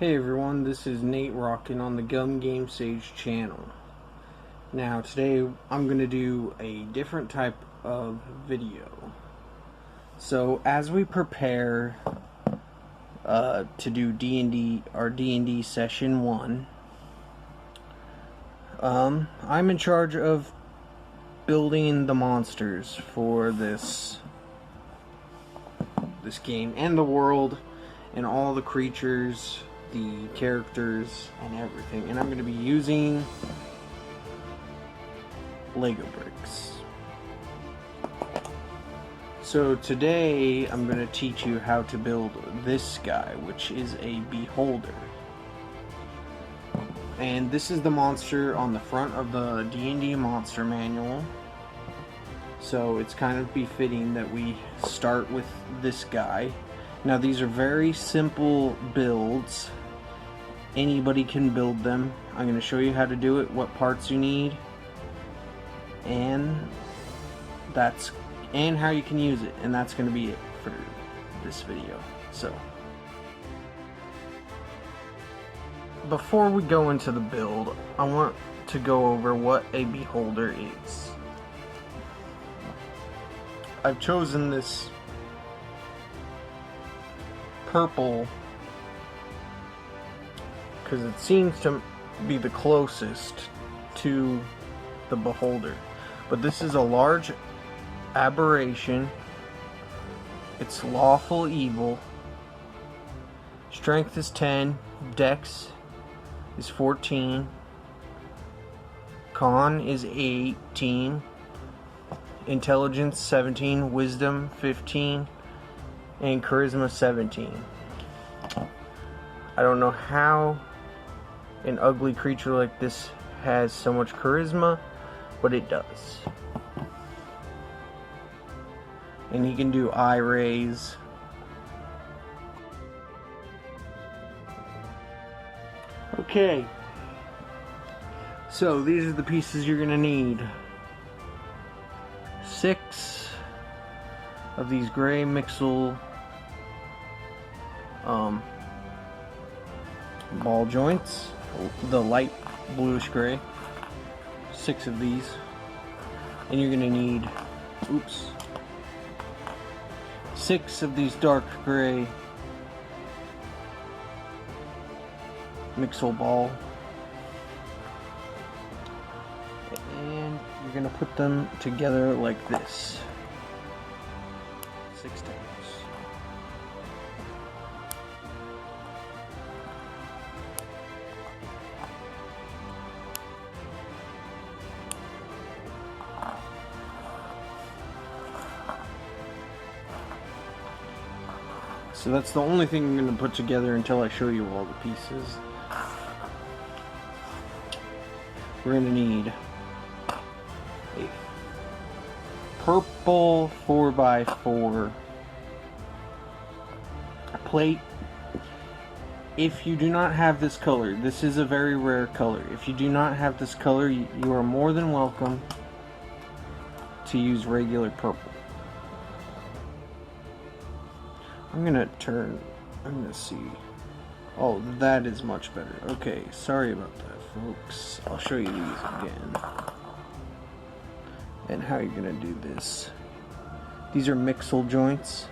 Hey everyone, this is Nate rocking on the Gum Game Sage channel. Now today I'm going to do a different type of video. So as we prepare to do DnD, our DnD session 1, I'm in charge of building the monsters for this game and the world and all the creatures, the characters, and everything. And I'm going to be using Lego bricks. So today I'm going to teach you how to build this guy, which is a beholder. And this is the monster on the front of the D&D monster manual. So it's kind of befitting that we start with this guy. Now these are very simple builds. Anybody can build them. I'm going to show you how to do it, what parts you need, and how you can use it. And that's going to be it for this video. So before we go into the build, I want to go over what a beholder is. I've chosen this purple because it seems to be the closest to the beholder. But this is a large aberration. It's lawful evil. Strength is 10. Dex is 14. Con is 18. Intelligence 17. Wisdom 15. And charisma 17. I don't know how an ugly creature like this has so much charisma, but it does. And he can do eye raise. Okay. So these are the pieces you're gonna need. 6 of these gray mixel ball joints, the light bluish gray. 6 of these. And you're gonna need 6 of these dark gray mixel ball, and you're gonna put them together like this 6 times. So that's the only thing I'm going to put together until I show you all the pieces. We're going to need a purple 4x4 plate. If you do not have this color, this is a very rare color. If you do not have this color, you are more than welcome to use regular purple. I'm gonna see. Oh, that is much better. Okay, sorry about that, folks. I'll show you these again. And how you're gonna do this. These are mixel joints.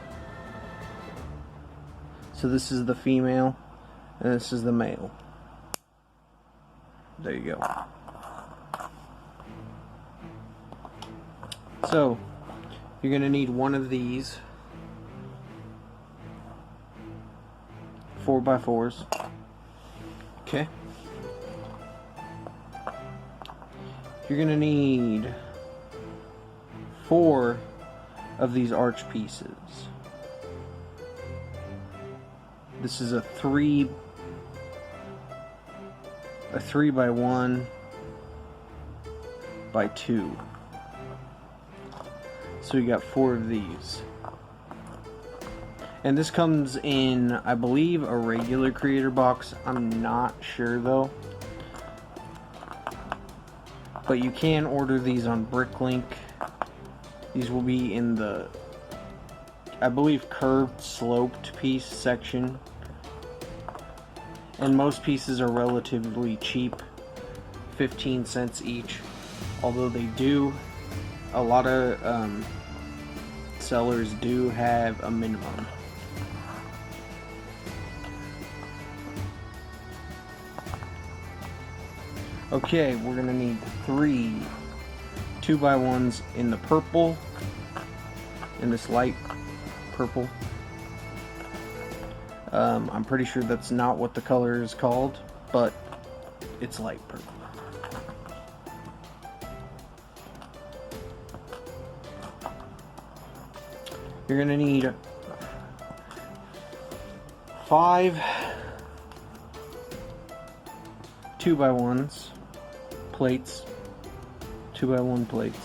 So this is the female, and this is the male. There you go. So, you're gonna need one of these 4x4s. Okay. You're gonna need 4 of these arch pieces. This is a 3x1 by 2. So we got 4 of these. And this comes in, I believe, a regular creator box. I'm not sure though. But you can order these on Bricklink. These will be in the, I believe, curved sloped piece section. And most pieces are relatively cheap, 15 cents each. Although they do, a lot of sellers do have a minimum. Okay, we're gonna need 3 2x1s in the purple, in this light purple. I'm pretty sure that's not what the color is called, but it's light purple. You're gonna need 5 2x1s plates, 2x1 plates,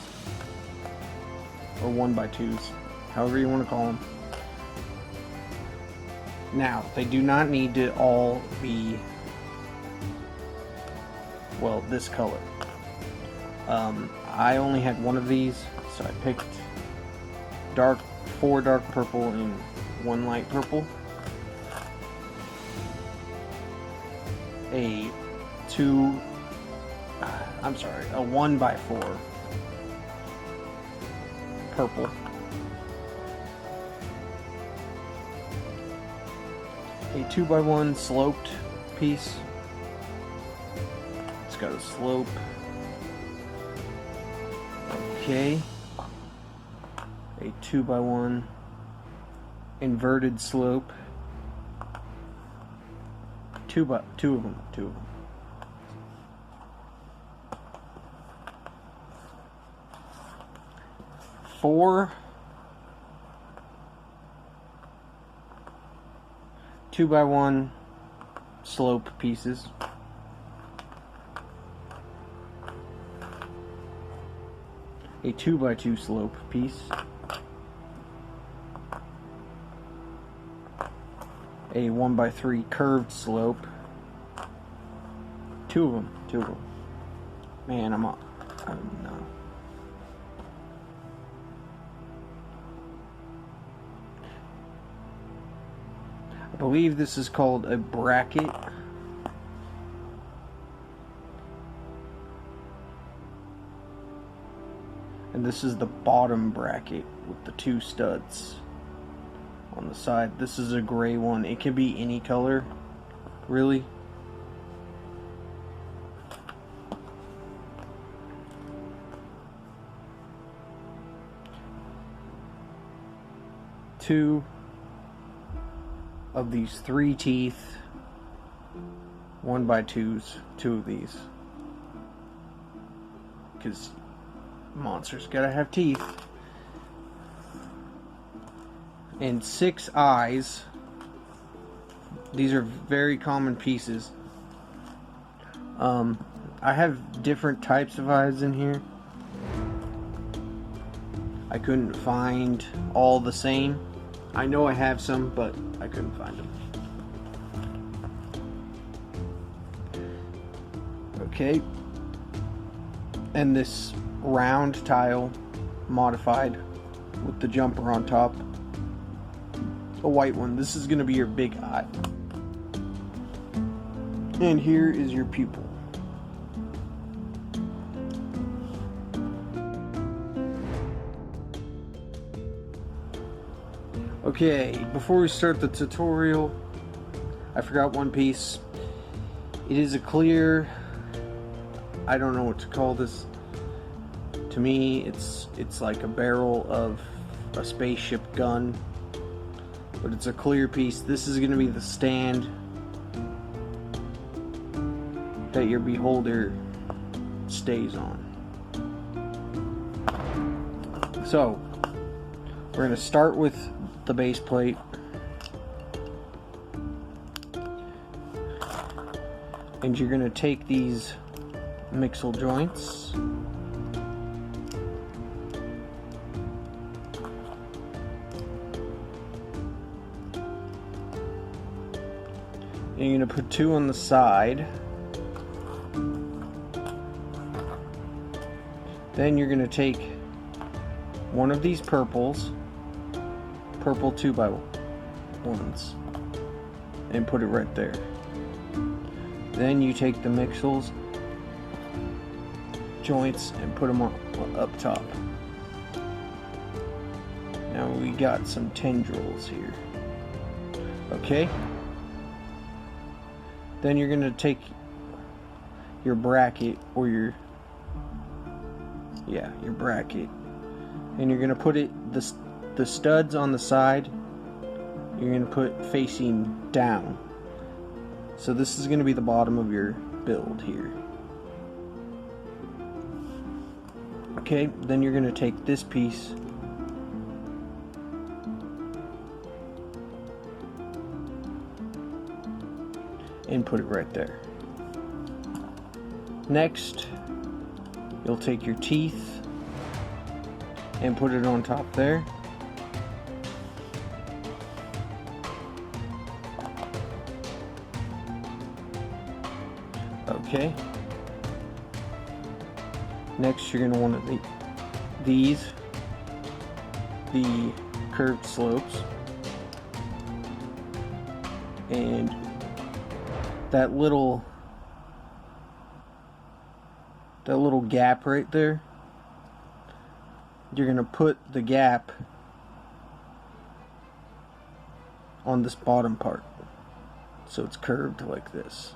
or 1x2s, however you want to call them. Now, they do not need to all be, well, this color. I only had one of these, so I picked 4 dark purple and 1 light purple. A 1x4 purple. A 2x1 sloped piece. It's got a slope. Okay. A 2x1 inverted slope. Two of them. 4 2x1 slope pieces. A 2x2 slope piece. A 1x3 curved slope. 2 of them. Man, I'm not. I believe this is called a bracket. And this is the bottom bracket with the 2 studs on the side. This is a gray one. It can be any color, really. Two of these 3 teeth, 1x2s, 2 of these, because monsters gotta have teeth. And 6 eyes. These are very common pieces. I have different types of eyes in here. I couldn't find all the same. I know I have some, but I couldn't find them. Okay. And this round tile, modified, with the jumper on top. A white one. This is going to be your big eye. And here is your pupil. Okay, before we start the tutorial, I forgot one piece. It is a clear, I don't know what to call this. To me, it's like a barrel of a spaceship gun, but it's a clear piece. This is going to be the stand that your beholder stays on. So, we're going to start with the base plate. And you're going to take these mixel joints and you're going to put 2 on the side. Then you're going to take one of these purples, purple 2x1s, and put it right there. Then you take the mixels joints and put them up top. Now we got some tendrils here. Okay. Then you're going to take your bracket or your bracket, and you're going to put it the studs on the side. You're going to put facing down. So this is going to be the bottom of your build here. Okay, then you're going to take this piece and put it right there. Next, you'll take your teeth and put it on top there. Okay. Next, you're going to want the curved slopes, and that little gap right there, you're going to put the gap on this bottom part so it's curved like this.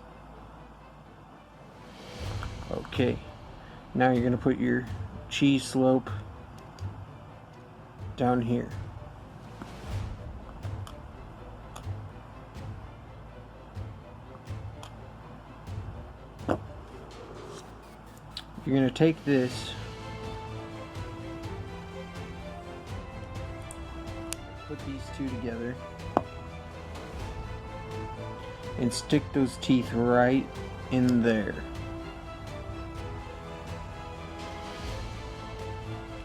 Okay, now you're going to put your cheese slope down here. You're going to take this, put these two together, and stick those teeth right in there.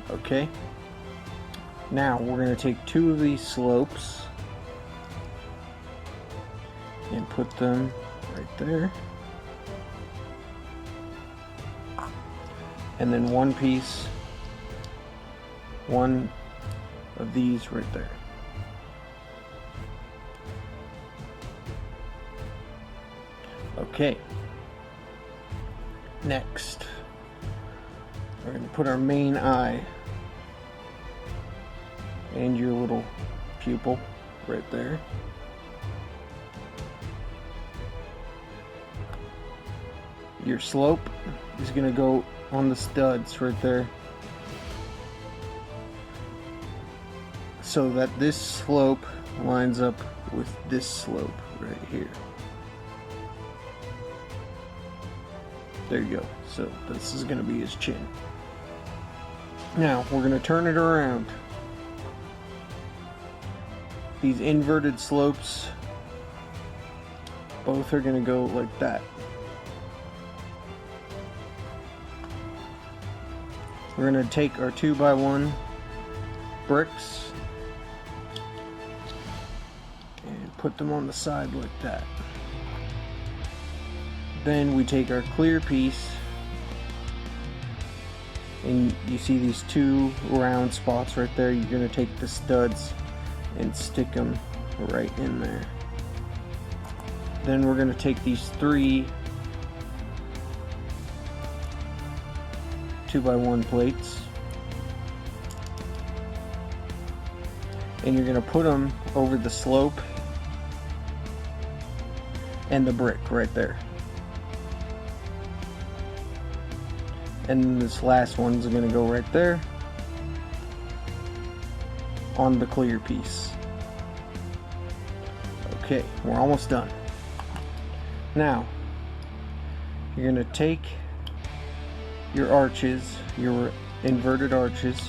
Okay, now we're going to take two of these slopes and put them right there, and then one of these right there. Okay, next we're going to put our main eye and your little pupil right there. Your slope is going to go on the studs right there, so that this slope lines up with this slope right here. There you go. So this is going to be his chin. Now we're going to turn it around. These inverted slopes, both are going to go like that. We're going to take our 2x1 bricks and put them on the side like that. Then we take our clear piece, and you see these two round spots right there. You're going to take the studs and stick them right in there. Then we're going to take these three 2x1 plates, and you're going to put them over the slope and the brick right there. And this last one's going to go right there on the clear piece. Okay, we're almost done. Now, you're going to take your arches, your inverted arches,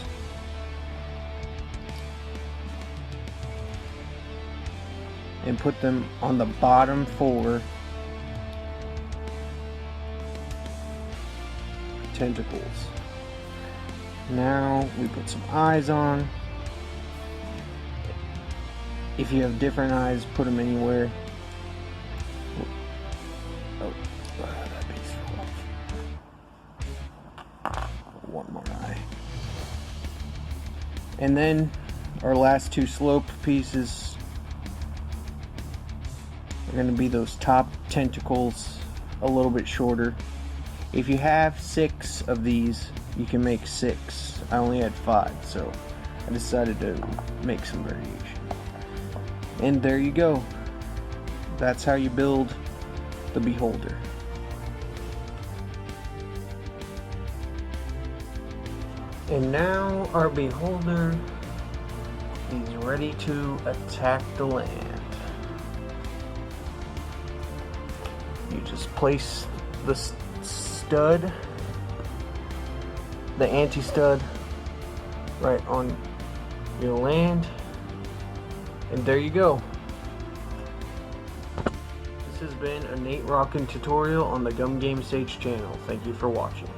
and put them on the bottom 4 tentacles. Now we put some eyes on. If you have different eyes, put them anywhere. Oh, that piece fell off. One more eye. And then our last two slope pieces are going to be those top tentacles a little bit shorter. If you have 6 of these, you can make 6. I only had 5, so I decided to make some variation. And there you go. That's how you build the beholder. And now our beholder is ready to attack the land. You just place the stud, the anti-stud, right on your land, and there you go. This has been a Nate Rockin tutorial on the Gum Game Stage channel. Thank you for watching.